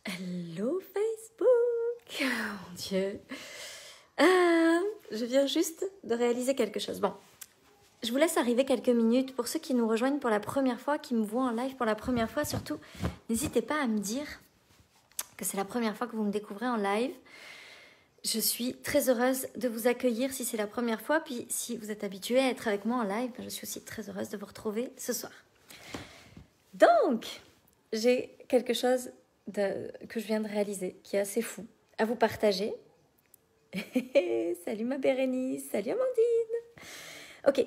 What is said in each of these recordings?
Hello Facebook. Oh mon Dieu. Je viens juste de réaliser quelque chose. Bon, je vous laisse arriver quelques minutes. Pour ceux qui nous rejoignent pour la première fois, qui me voient en live pour la première fois, surtout, n'hésitez pas à me dire que c'est la première fois que vous me découvrez en live. Je suis très heureuse de vous accueillir si c'est la première fois. Puis si vous êtes habitué à être avec moi en live, je suis aussi très heureuse de vous retrouver ce soir. Donc, j'ai quelque chose que je viens de réaliser qui est assez fou à vous partager. Salut ma Bérénice, salut Amandine. Ok,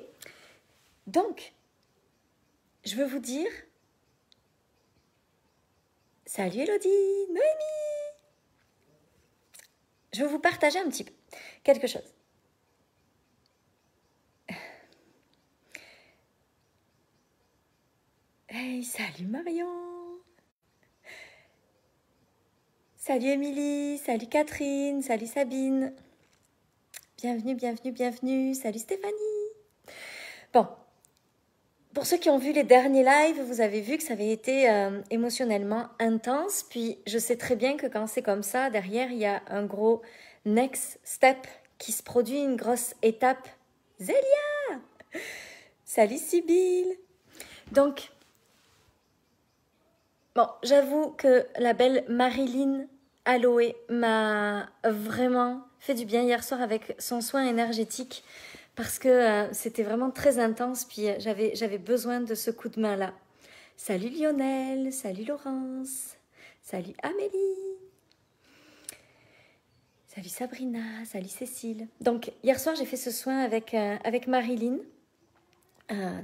donc, je veux vous dire... Salut Elodie, Noémie. Je veux vous partager un petit peu quelque chose. Hey, salut Marion. Salut Émilie, salut Catherine, salut Sabine. Bienvenue, bienvenue, bienvenue. Salut Stéphanie. Bon, pour ceux qui ont vu les derniers lives, vous avez vu que ça avait été émotionnellement intense. Puis je sais très bien que quand c'est comme ça, derrière, il y a un gros next step qui se produit, une grosse étape. Zélia! Salut Sybille. Donc, bon, j'avoue que la belle Marilyn Aloé m'a vraiment fait du bien hier soir avec son soin énergétique parce que c'était vraiment très intense, puis j'avais besoin de ce coup de main-là. Salut Lionel, salut Laurence, salut Amélie, salut Sabrina, salut Cécile. Donc hier soir j'ai fait ce soin avec Marilyn.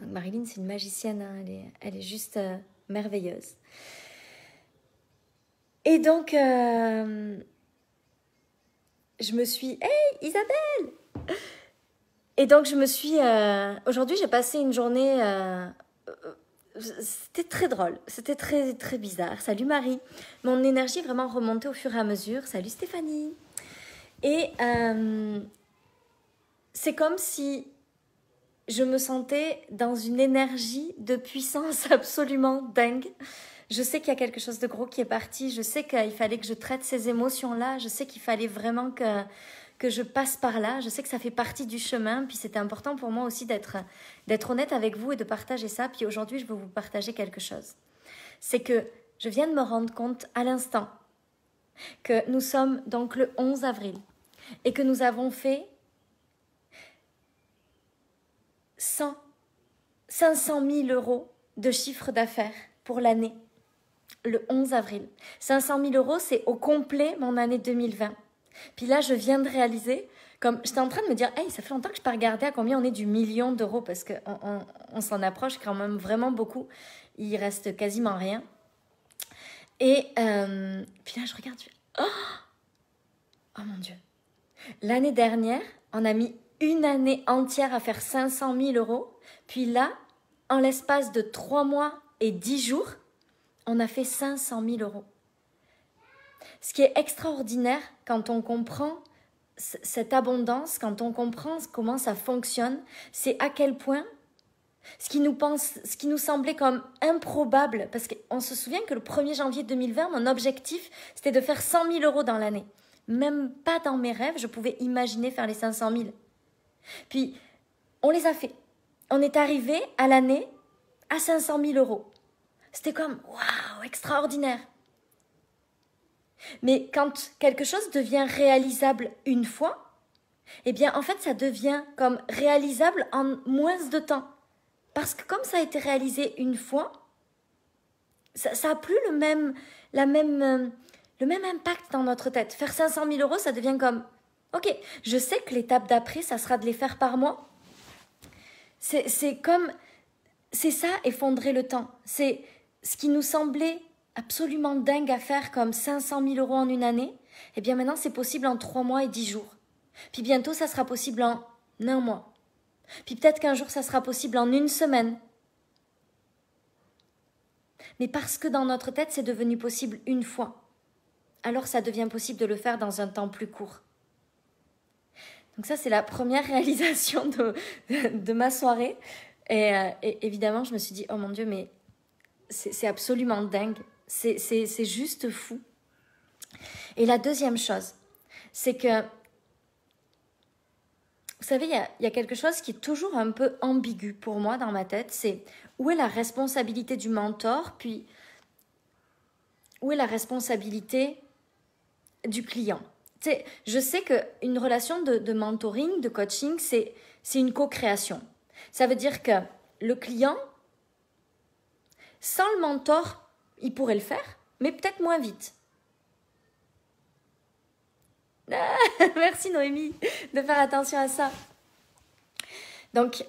Marilyn c'est une magicienne, hein, elle est juste merveilleuse. Et donc, je me suis... Hey, Isabelle! Et donc, je me suis... Aujourd'hui, j'ai passé une journée... C'était très drôle. C'était très, très bizarre. Salut Marie. Mon énergie est vraiment remontée au fur et à mesure. Salut Stéphanie. Et c'est comme si je me sentais dans une énergie de puissance absolument dingue. Je sais qu'il y a quelque chose de gros qui est parti. Je sais qu'il fallait que je traite ces émotions-là. Je sais qu'il fallait vraiment que je passe par là. Je sais que ça fait partie du chemin. Puis c'était important pour moi aussi d'être honnête avec vous et de partager ça. Puis aujourd'hui, je veux vous partager quelque chose. C'est que je viens de me rendre compte à l'instant que nous sommes donc le 11 avril et que nous avons fait 500 000 euros de chiffre d'affaires pour l'année. Le 11 avril. 500 000 euros, c'est au complet mon année 2020. Puis là, je viens de réaliser, comme j'étais en train de me dire, hey, ça fait longtemps que je n'ai pas regardé à combien on est du million d'euros, parce qu'on s'en approche quand même vraiment beaucoup. Il reste quasiment rien. Et puis là, je regarde, je fais, oh mon Dieu. L'année dernière, on a mis une année entière à faire 500 000 euros. Puis là, en l'espace de 3 mois et 10 jours, on a fait 500 000 euros. Ce qui est extraordinaire quand on comprend cette abondance, quand on comprend comment ça fonctionne, c'est à quel point ce qui nous semblait comme improbable, parce qu'on se souvient que le 1er janvier 2020, mon objectif, c'était de faire 100 000 euros dans l'année. Même pas dans mes rêves, je pouvais imaginer faire les 500 000. Puis, on les a fait. On est arrivé à l'année à 500 000 euros. C'était comme, waouh, extraordinaire. Mais quand quelque chose devient réalisable une fois, eh bien, en fait, ça devient comme réalisable en moins de temps. Parce que comme ça a été réalisé une fois, ça n'a plus le même impact dans notre tête. Faire 500 000 euros, ça devient comme, ok, je sais que l'étape d'après, ça sera de les faire par mois. C'est ça, effondrer le temps. C'est ce qui nous semblait absolument dingue à faire comme 500 000 euros en une année. Eh bien maintenant, c'est possible en 3 mois et 10 jours. Puis bientôt, ça sera possible en 1 mois. Puis peut-être qu'un jour, ça sera possible en 1 semaine. Mais parce que dans notre tête, c'est devenu possible une fois, alors ça devient possible de le faire dans un temps plus court. Donc ça, c'est la première réalisation de ma soirée. Et évidemment, je me suis dit, oh mon Dieu, mais c'est absolument dingue. C'est juste fou. Et la deuxième chose, c'est que, vous savez, il y a quelque chose qui est toujours un peu ambigu pour moi dans ma tête, c'est où est la responsabilité du mentor, puis où est la responsabilité du client. Tu sais, je sais qu'une relation de mentoring, de coaching, c'est une co-création. Ça veut dire que le client, sans le mentor, il pourrait le faire, mais peut-être moins vite. Ah, merci Noémie de faire attention à ça. Donc,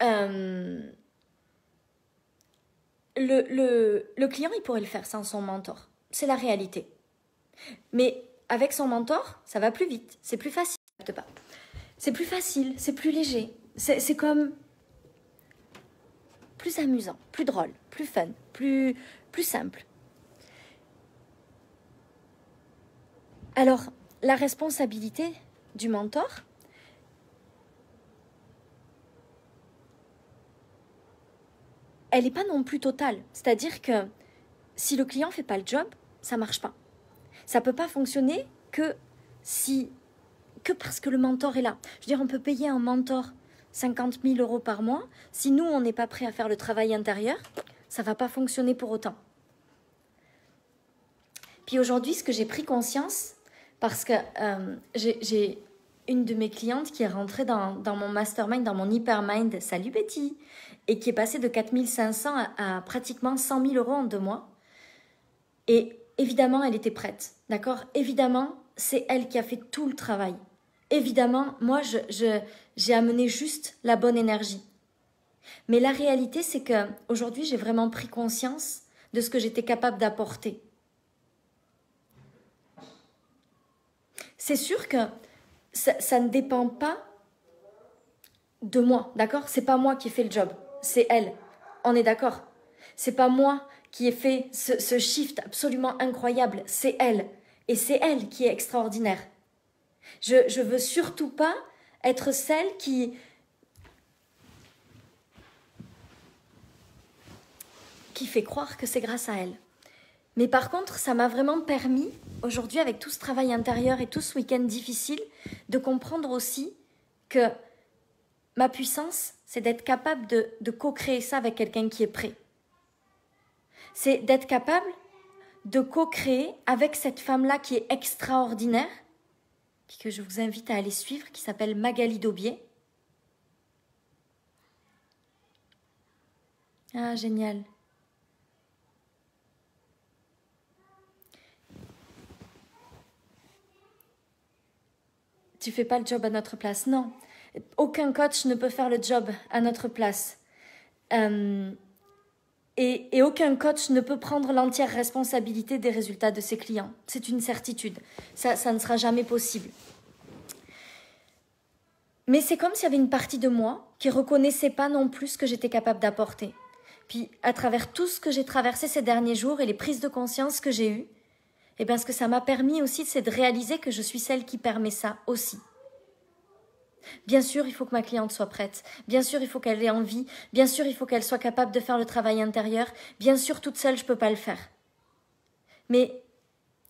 le client, il pourrait le faire sans son mentor. C'est la réalité. Mais avec son mentor, ça va plus vite. C'est plus facile. C'est plus facile, c'est plus léger. C'est comme plus amusant, plus drôle, plus fun, plus simple. Alors, la responsabilité du mentor, elle n'est pas non plus totale. C'est-à-dire que si le client ne fait pas le job, ça ne marche pas. Ça ne peut pas fonctionner que parce que le mentor est là. Je veux dire, on peut payer un mentor 50 000 € par mois. Si nous, on n'est pas prêt à faire le travail intérieur, ça ne va pas fonctionner pour autant. Puis aujourd'hui, ce que j'ai pris conscience, parce que j'ai une de mes clientes qui est rentrée dans mon mastermind, dans mon hypermind, salut Betty, et qui est passée de 4 500 à pratiquement 100 000 € en 2 mois. Et évidemment, elle était prête, d'accord? Évidemment, c'est elle qui a fait tout le travail. Évidemment, moi, j'ai amené juste la bonne énergie. Mais la réalité, c'est qu'aujourd'hui, j'ai vraiment pris conscience de ce que j'étais capable d'apporter. C'est sûr que ça ne dépend pas de moi, d'accord? C'est pas moi qui ai fait le job, c'est elle. On est d'accord? C'est pas moi qui ai fait ce shift absolument incroyable, c'est elle. Et c'est elle qui est extraordinaire. Je veux surtout pas être celle qui fait croire que c'est grâce à elle. Mais par contre, ça m'a vraiment permis, aujourd'hui, avec tout ce travail intérieur et tout ce week-end difficile, de comprendre aussi que ma puissance, c'est d'être capable de co-créer ça avec quelqu'un qui est prêt. C'est d'être capable de co-créer avec cette femme-là qui est extraordinaire, puis que je vous invite à aller suivre, qui s'appelle Magali Daubier. Ah, génial. Tu fais pas le job à notre place. Non, aucun coach ne peut faire le job à notre place. Et aucun coach ne peut prendre l'entière responsabilité des résultats de ses clients. C'est une certitude. Ça ne sera jamais possible. Mais c'est comme s'il y avait une partie de moi qui ne reconnaissait pas non plus ce que j'étais capable d'apporter. Puis, à travers tout ce que j'ai traversé ces derniers jours et les prises de conscience que j'ai eues, eh bien, ce que ça m'a permis aussi, c'est de réaliser que je suis celle qui permet ça aussi. Bien sûr, il faut que ma cliente soit prête. Bien sûr, il faut qu'elle ait envie. Bien sûr, il faut qu'elle soit capable de faire le travail intérieur. Bien sûr, toute seule, je ne peux pas le faire. Mais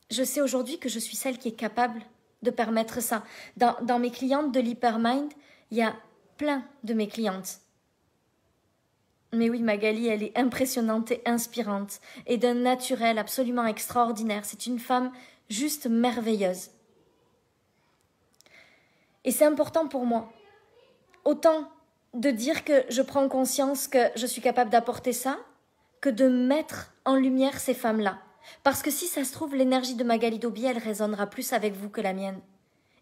je sais aujourd'hui que je suis celle qui est capable de permettre ça. Dans mes clientes de l'Hypermind, il y a plein de mes clientes. Mais oui, Magali, elle est impressionnante et inspirante et d'un naturel absolument extraordinaire. C'est une femme juste merveilleuse. Et c'est important pour moi, autant de dire que je prends conscience que je suis capable d'apporter ça, que de mettre en lumière ces femmes-là. Parce que si ça se trouve, l'énergie de Magali Daubier, elle résonnera plus avec vous que la mienne.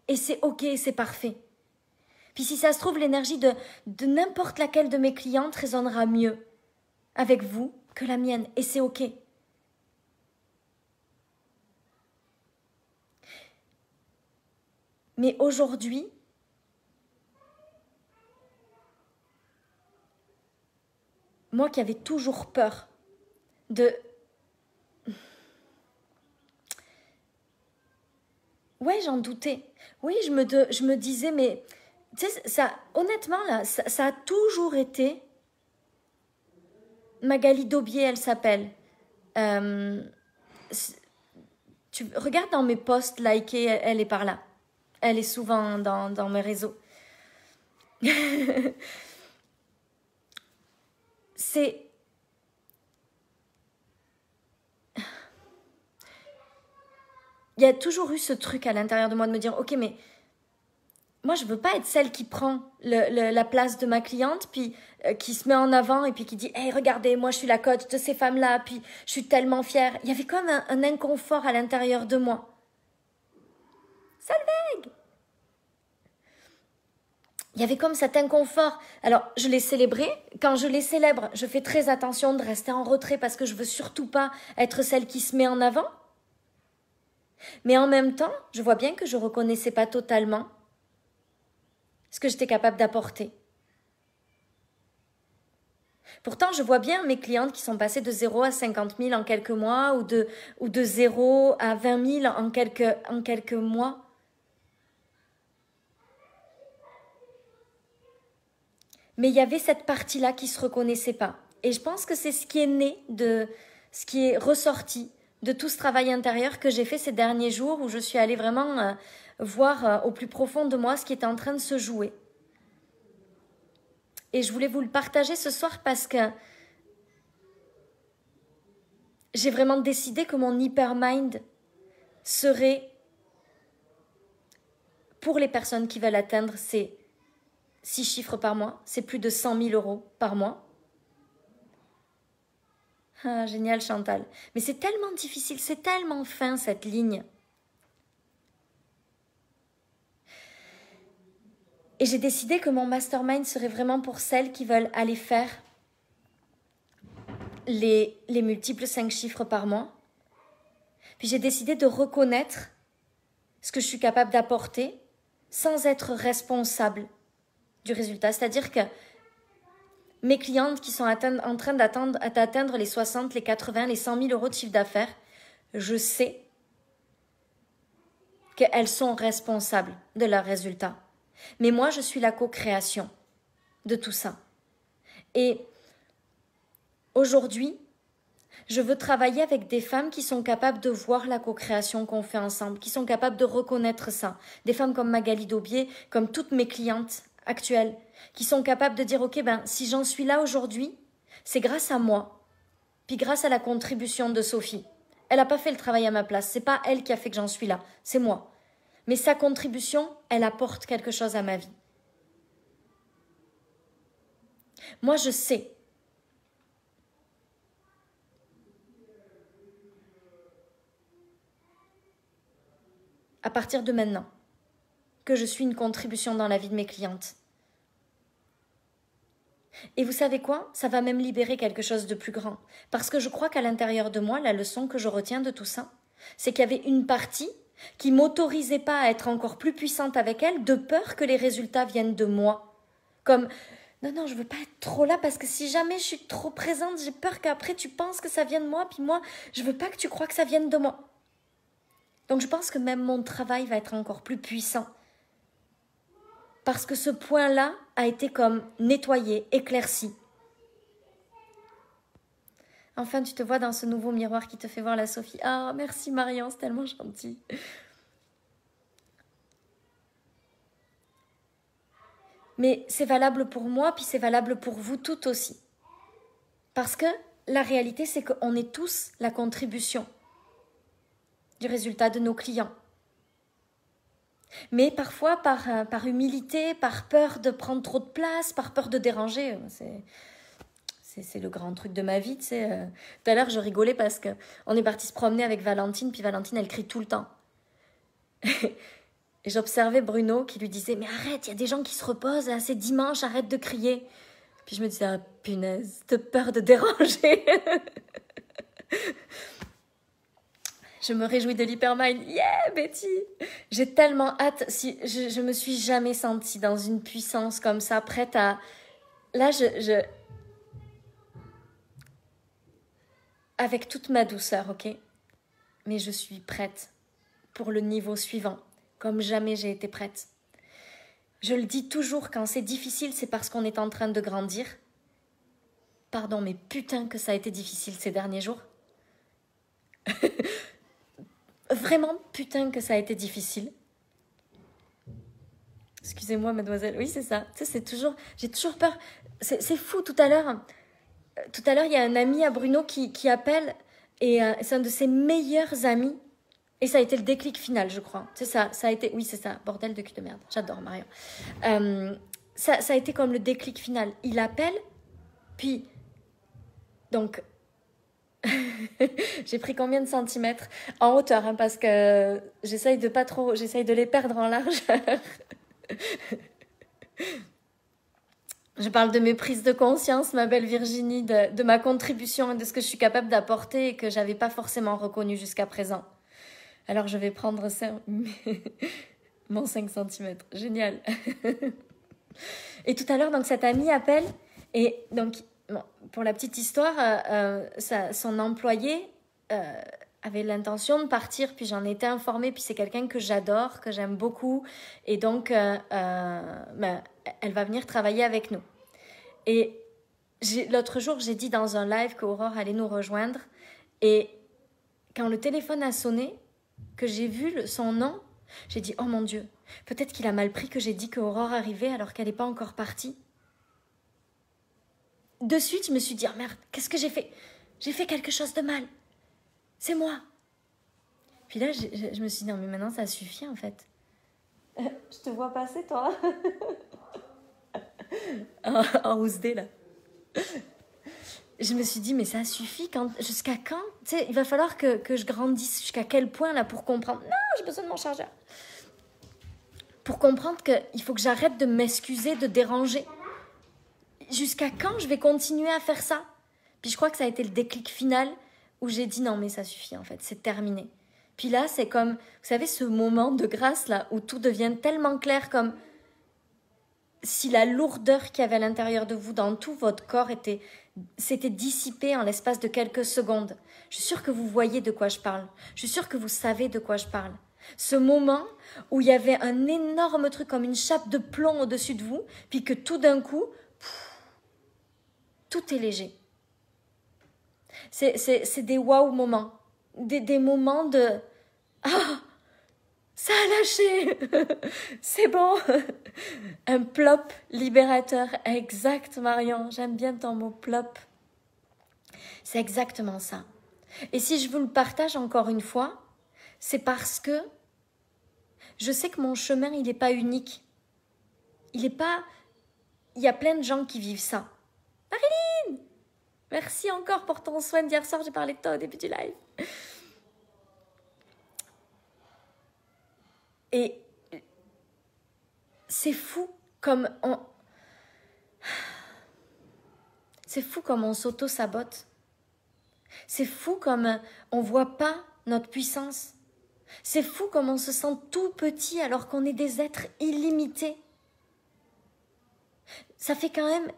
Et c'est ok, c'est parfait. Puis si ça se trouve, l'énergie de n'importe laquelle de mes clientes résonnera mieux avec vous que la mienne. Et c'est ok. Mais aujourd'hui, moi qui avais toujours peur de... Ouais, j'en doutais. Oui, je me disais, mais... Tu sais, ça, honnêtement, là, ça a toujours été... Magali Daubier, elle s'appelle. Regarde dans mes posts likés, elle est par là. Elle est souvent dans mes réseaux. C'est... Il y a toujours eu ce truc à l'intérieur de moi de me dire, ok, mais moi, je veux pas être celle qui prend la place de ma cliente, puis qui se met en avant et puis qui dit, hey, regardez, moi, je suis la coach de ces femmes-là, puis je suis tellement fière. Il y avait comme un inconfort à l'intérieur de moi. Solveig! Il y avait comme cet inconfort. Alors, je l'ai célébré. Quand je les célèbre, je fais très attention de rester en retrait parce que je veux surtout pas être celle qui se met en avant. Mais en même temps, je vois bien que je reconnaissais pas totalement ce que j'étais capable d'apporter. Pourtant, je vois bien mes clientes qui sont passées de 0 à 50 000 en quelques mois ou de 0 à 20 000 en quelques mois. Mais il y avait cette partie-là qui ne se reconnaissait pas. Et je pense que c'est ce qui est né ce qui est ressorti de tout ce travail intérieur que j'ai fait ces derniers jours où je suis allée vraiment voir au plus profond de moi ce qui était en train de se jouer. Et je voulais vous le partager ce soir parce que j'ai vraiment décidé que mon hypermind serait, pour les personnes qui veulent atteindre ces 6 chiffres par mois, c'est plus de 100 000 euros par mois. Ah, génial Chantal. Mais c'est tellement difficile, c'est tellement fin cette ligne. Et j'ai décidé que mon mastermind serait vraiment pour celles qui veulent aller faire les multiples 5 chiffres par mois. Puis j'ai décidé de reconnaître ce que je suis capable d'apporter sans être responsable du résultat. C'est-à-dire que mes clientes qui sont en train d'atteindre les 60, les 80, les 100 000 euros de chiffre d'affaires, je sais qu'elles sont responsables de leurs résultats. Mais moi, je suis la co-création de tout ça. Et aujourd'hui, je veux travailler avec des femmes qui sont capables de voir la co-création qu'on fait ensemble, qui sont capables de reconnaître ça. Des femmes comme Magali Daubier, comme toutes mes clientes actuelles, qui sont capables de dire, ok, si j'en suis là aujourd'hui, c'est grâce à moi, puis grâce à la contribution de Sophie. Elle n'a pas fait le travail à ma place, c'est pas elle qui a fait que j'en suis là, c'est moi. Mais sa contribution, elle apporte quelque chose à ma vie. Moi, je sais à partir de maintenant que je suis une contribution dans la vie de mes clientes. Et vous savez quoi? Ça va même libérer quelque chose de plus grand. Parce que je crois qu'à l'intérieur de moi, la leçon que je retiens de tout ça, c'est qu'il y avait une partie qui m'autorisait pas à être encore plus puissante avec elle, de peur que les résultats viennent de moi. Comme, non, je veux pas être trop là, parce que si jamais je suis trop présente, j'ai peur qu'après tu penses que ça vient de moi, puis moi, je veux pas que tu crois que ça vienne de moi. Donc je pense que même mon travail va être encore plus puissant. Parce que ce point-là a été comme nettoyé, éclairci. Enfin, tu te vois dans ce nouveau miroir qui te fait voir la Sophie. Ah, merci Marion, c'est tellement gentil. Mais c'est valable pour moi, puis c'est valable pour vous toutes aussi. Parce que la réalité, c'est qu'on est tous la contribution du résultat de nos clients. Mais parfois, par humilité, par peur de prendre trop de place, par peur de déranger, c'est le grand truc de ma vie, tu sais. Tout à l'heure, je rigolais parce qu'on est parti se promener avec Valentine, puis Valentine, elle crie tout le temps. Et j'observais Bruno qui lui disait « Mais arrête, il y a des gens qui se reposent, c'est dimanche, arrête de crier. » Puis je me disais « Ah, punaise, t'as peur de déranger. » Je me réjouis de l'hypermind. Yeah, Betty! J'ai tellement hâte. Je me suis jamais sentie dans une puissance comme ça, prête à... Là, avec toute ma douceur, ok? Mais je suis prête pour le niveau suivant, comme jamais j'ai été prête. Je le dis toujours, quand c'est difficile, c'est parce qu'on est en train de grandir. Pardon, mais putain que ça a été difficile ces derniers jours. vraiment, putain, que ça a été difficile. Excusez-moi, mademoiselle. Oui, c'est ça. Tu sais, c'est toujours... J'ai toujours peur. C'est fou, tout à l'heure, il y a un ami à Bruno qui appelle et c'est un de ses meilleurs amis. Et ça a été le déclic final, je crois. C'est ça, ça a été... Oui, c'est ça. Bordel de cul de merde. J'adore, Marion. Ça a été comme le déclic final. Il appelle, puis... Donc... J'ai pris combien de centimètres en hauteur, hein, parce que j'essaye de les perdre en largeur. Je parle de mes prises de conscience, ma belle Virginie, de ma contribution et de ce que je suis capable d'apporter et que j'avais pas forcément reconnu jusqu'à présent. Alors je vais prendre ça, mon 5 cm. Génial. Et tout à l'heure, donc cet ami appelle et donc... Bon, pour la petite histoire, son employé avait l'intention de partir, puis j'en ai été informée, puis c'est quelqu'un que j'adore, que j'aime beaucoup, et donc elle va venir travailler avec nous. Et l'autre jour, j'ai dit dans un live qu'Aurore allait nous rejoindre, et quand le téléphone a sonné, que j'ai vu son nom, j'ai dit « Oh mon Dieu, peut-être qu'il a mal pris que j'ai dit qu'Aurore arrivait alors qu'elle n'est pas encore partie. » De suite, je me suis dit, oh merde, qu'est-ce que j'ai fait? J'ai fait quelque chose de mal. C'est moi. Puis là, je me suis dit, non, mais maintenant, ça suffit, en fait. Je te vois passer, toi. en ousdé, là. Je me suis dit, mais ça suffit. Jusqu'à quand? Tu sais, il va falloir que je grandisse. Jusqu'à quel point, là, pour comprendre? Non, j'ai besoin de mon chargeur. Pour comprendre qu'il faut que j'arrête de m'excuser, de déranger. Jusqu'à quand je vais continuer à faire ça? Puis je crois que ça a été le déclic final où j'ai dit non mais ça suffit en fait, c'est terminé. Puis là c'est comme, vous savez ce moment de grâce là où tout devient tellement clair comme si la lourdeur qu'il y avait à l'intérieur de vous, dans tout votre corps s'était dissipée en l'espace de quelques secondes. Je suis sûre que vous voyez de quoi je parle. Je suis sûre que vous savez de quoi je parle. Ce moment où il y avait un énorme truc comme une chape de plomb au-dessus de vous, puis que tout d'un coup, tout est léger. C'est des waouh moments. Des moments de... Ah, ça a lâché. C'est bon. Un plop libérateur. Exact, Marion. J'aime bien ton mot plop. C'est exactement ça. Et si je vous le partage encore une fois, c'est parce que je sais que mon chemin, il n'est pas unique. Il y a plein de gens qui vivent ça. Marilyn, merci encore pour ton soin d'hier soir. J'ai parlé de toi au début du live. Et c'est fou comme on s'auto-sabote. C'est fou comme on voit pas notre puissance. C'est fou comme on se sent tout petit alors qu'on est des êtres illimités. Ça fait quand même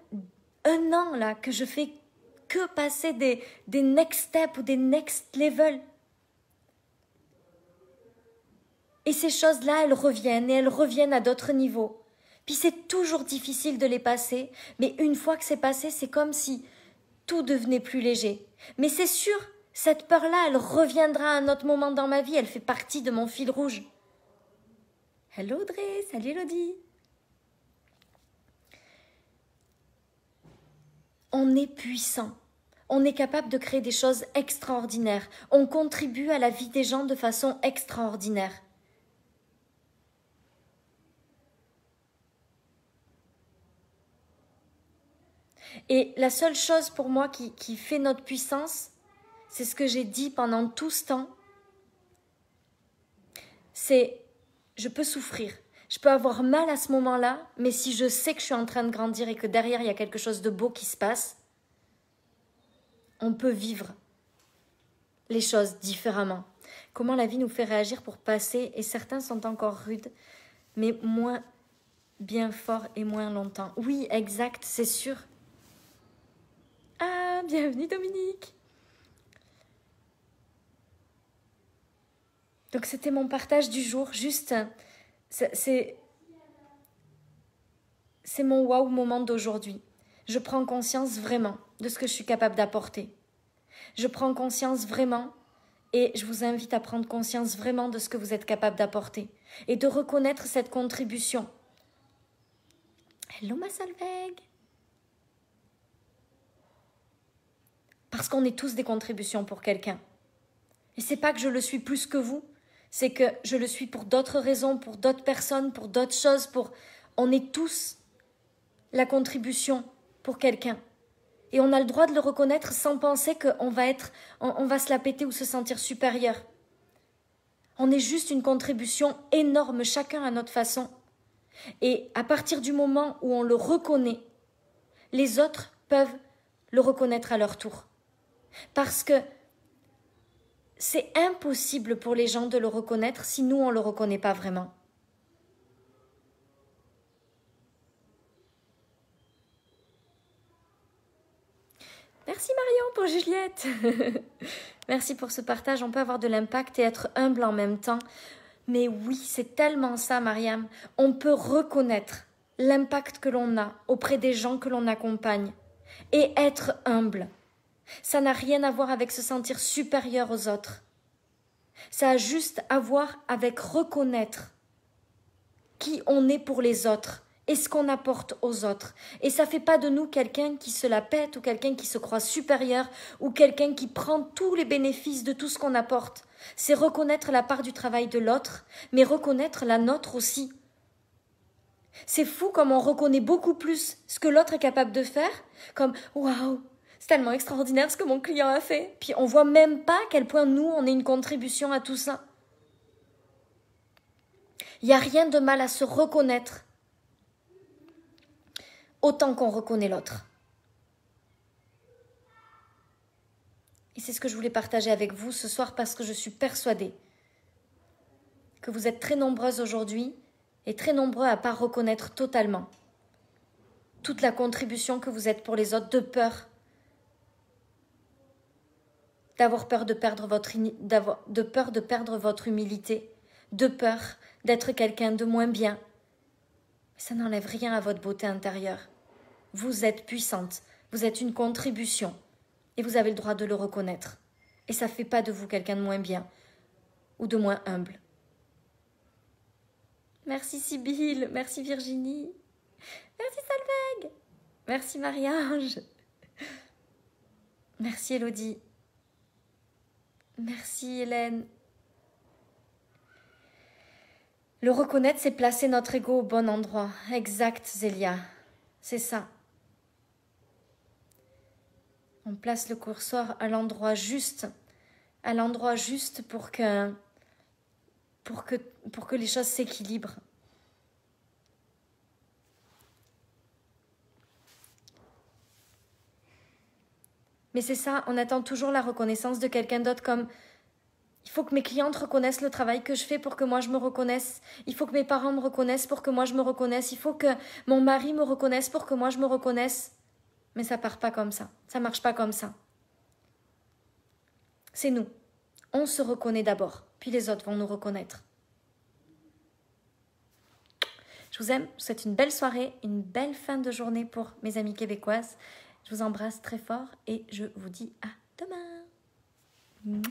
1 an là que je fais que passer des next steps ou des next level. Et ces choses-là, elles reviennent à d'autres niveaux. Puis c'est toujours difficile de les passer, mais une fois que c'est passé, c'est comme si tout devenait plus léger. Mais c'est sûr, cette peur-là, elle reviendra à un autre moment dans ma vie, elle fait partie de mon fil rouge. Hello Audrey, salut Elodie. On est puissant, on est capable de créer des choses extraordinaires, on contribue à la vie des gens de façon extraordinaire. Et la seule chose pour moi qui fait notre puissance, c'est ce que j'ai dit pendant tout ce temps, c'est je peux souffrir, je peux avoir mal à ce moment-là, mais si je sais que je suis en train de grandir et que derrière il y a quelque chose de beau qui se passe, on peut vivre les choses différemment. Comment la vie nous fait réagir pour passer, et certains sont encore rudes, mais moins bien fort et moins longtemps. Oui, exact, c'est sûr. Ah, bienvenue Dominique. Donc c'était mon partage du jour, juste, c'est mon wow moment d'aujourd'hui. Je prends conscience vraiment de ce que je suis capable d'apporter. Je prends conscience vraiment Et je vous invite à prendre conscience vraiment de ce que vous êtes capable d'apporter et de reconnaître cette contribution. Hello ma Salveg. Parce qu'on est tous des contributions pour quelqu'un. Et c'est pas que je le suis plus que vous, c'est que je le suis pour d'autres raisons, pour d'autres personnes, pour d'autres choses, on est tous la contribution pour quelqu'un. Et on a le droit de le reconnaître sans penser qu'on va se la péter ou se sentir supérieur. On est juste une contribution énorme, chacun à notre façon. Et à partir du moment où on le reconnaît, les autres peuvent le reconnaître à leur tour. Parce que c'est impossible pour les gens de le reconnaître si nous, on ne le reconnaît pas vraiment. Merci Marion pour Juliette. Merci pour ce partage. On peut avoir de l'impact et être humble en même temps. Mais oui, c'est tellement ça, Mariam. On peut reconnaître l'impact que l'on a auprès des gens que l'on accompagne et être humble. Ça n'a rien à voir avec se sentir supérieur aux autres. Ça a juste à voir avec reconnaître qui on est pour les autres et ce qu'on apporte aux autres. Et ça ne fait pas de nous quelqu'un qui se la pète ou quelqu'un qui se croit supérieur ou quelqu'un qui prend tous les bénéfices de tout ce qu'on apporte. C'est reconnaître la part du travail de l'autre, mais reconnaître la nôtre aussi. C'est fou comme on reconnaît beaucoup plus ce que l'autre est capable de faire, comme « Waouh, c'est tellement extraordinaire ce que mon client a fait !» Puis on ne voit même pas à quel point nous, on est une contribution à tout ça. Il n'y a rien de mal à se reconnaître autant qu'on reconnaît l'autre. Et c'est ce que je voulais partager avec vous ce soir parce que je suis persuadée que vous êtes très nombreuses aujourd'hui et très nombreux à ne pas reconnaître totalement toute la contribution que vous êtes pour les autres, de peur de perdre votre humilité, de peur d'être quelqu'un de moins bien. Ça n'enlève rien à votre beauté intérieure. Vous êtes puissante, vous êtes une contribution et vous avez le droit de le reconnaître. Et ça ne fait pas de vous quelqu'un de moins bien ou de moins humble. Merci Sibylle, merci Virginie, merci Salveg, merci Marie-Ange, merci Elodie, merci Hélène. Le reconnaître, c'est placer notre ego au bon endroit. Exact, Zélia. C'est ça. On place le curseur à l'endroit juste pour que les choses s'équilibrent. Mais c'est ça, on attend toujours la reconnaissance de quelqu'un d'autre comme... Il faut que mes clientes reconnaissent le travail que je fais pour que moi je me reconnaisse. Il faut que mes parents me reconnaissent pour que moi je me reconnaisse. Il faut que mon mari me reconnaisse pour que moi je me reconnaisse. Mais ça part pas comme ça. Ça marche pas comme ça. C'est nous. On se reconnaît d'abord, puis les autres vont nous reconnaître. Je vous aime, je vous souhaite une belle soirée, une belle fin de journée pour mes amies québécoises. Je vous embrasse très fort et je vous dis à demain.